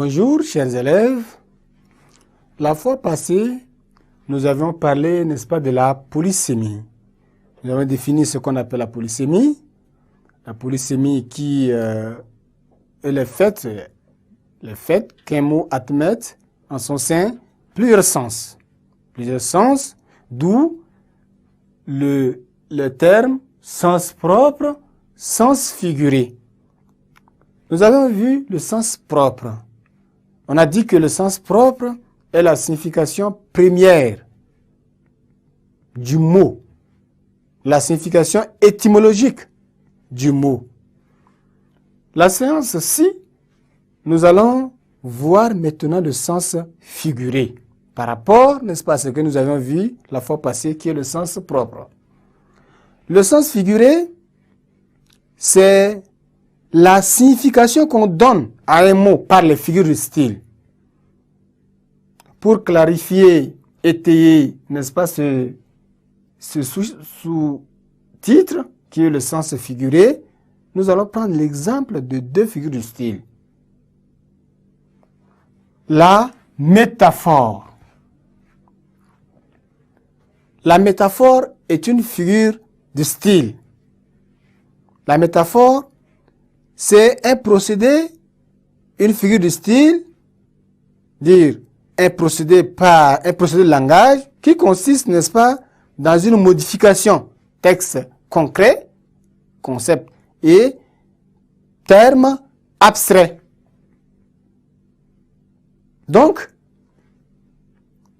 Bonjour chers élèves. La fois passée, nous avions parlé, n'est-ce pas, de la polysémie. Nous avons défini ce qu'on appelle la polysémie. La polysémie qui est le fait qu'un mot admette en son sein plusieurs sens. Plusieurs sens, d'où le terme sens propre, sens figuré. Nous avons vu le sens propre. On a dit que le sens propre est la signification première du mot, la signification étymologique du mot. La séance-ci, nous allons voir maintenant le sens figuré par rapport, n'est-ce pas, à ce que nous avions vu la fois passée, qui est le sens propre. Le sens figuré, c'est la signification qu'on donne à un mot par les figures de style. Pour clarifier, étayer, n'est-ce pas, ce sous-titre, qui est le sens figuré, nous allons prendre l'exemple de deux figures de style. La métaphore. La métaphore est une figure de style. La métaphore, c'est un procédé, une figure de style, dire un procédé de langage qui consiste, n'est-ce pas, dans une modification texte concret, concept et terme abstrait. Donc,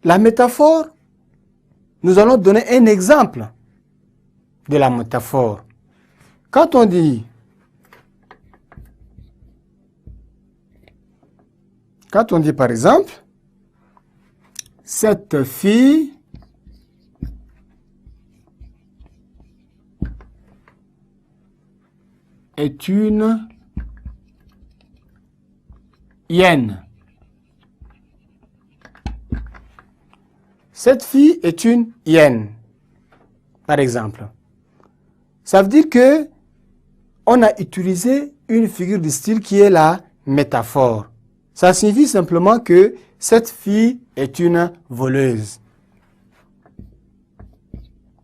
la métaphore, nous allons donner un exemple de la métaphore. Quand on dit par exemple, cette fille est une hyène. Cette fille est une hyène, par exemple. Ça veut dire que on a utilisé une figure de style qui est la métaphore. Ça signifie simplement que cette fille est une voleuse.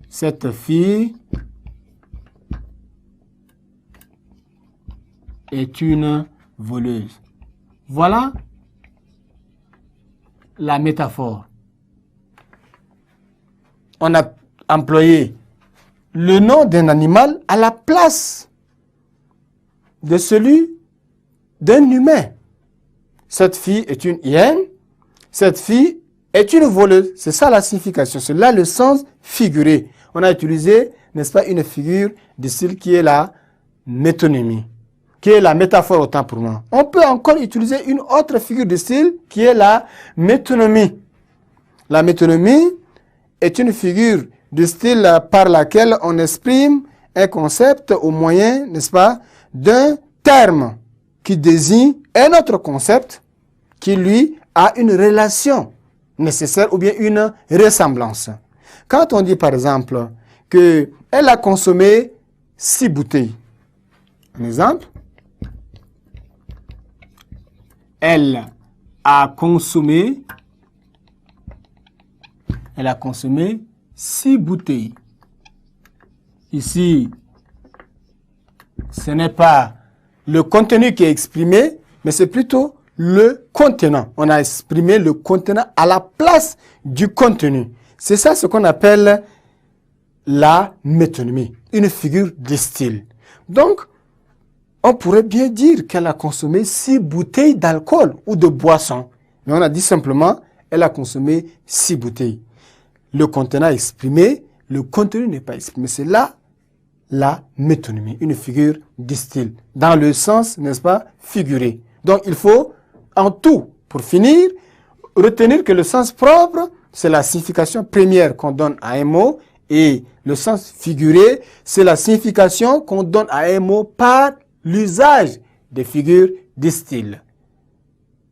Cette fille est une voleuse. Voilà la métaphore. On a employé le nom d'un animal à la place de celui d'un humain. Cette fille est une hyène, cette fille est une voleuse. C'est ça la signification, c'est là le sens figuré. On a utilisé, n'est-ce pas, une figure de style qui est la métonymie, qui est la métaphore autant pour moi. On peut encore utiliser une autre figure de style qui est la métonymie. La métonymie est une figure de style par laquelle on exprime un concept au moyen, n'est-ce pas, d'un terme qui désigne un autre concept qui, lui, a une relation nécessaire ou bien une ressemblance. Quand on dit, par exemple, qu'elle a consommé 6 bouteilles, un exemple, elle a consommé 6 bouteilles. Ici, ce n'est pas le contenu qui est exprimé, mais c'est plutôt le contenant. On a exprimé le contenant à la place du contenu. C'est ça ce qu'on appelle la métonymie, une figure de style. Donc, on pourrait bien dire qu'elle a consommé 6 bouteilles d'alcool ou de boisson. Mais on a dit simplement, elle a consommé 6 bouteilles. Le contenant est exprimé, le contenu n'est pas exprimé. C'est là la métonymie, une figure de style, dans le sens, n'est-ce pas, figuré. Donc, il faut, en tout, pour finir, retenir que le sens propre, c'est la signification première qu'on donne à un mot, et le sens figuré, c'est la signification qu'on donne à un mot par l'usage des figures de style.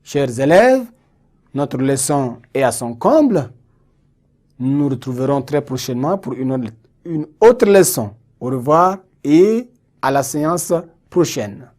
Chers élèves, notre leçon est à son comble. Nous nous retrouverons très prochainement pour une autre leçon. Au revoir et à la séance prochaine.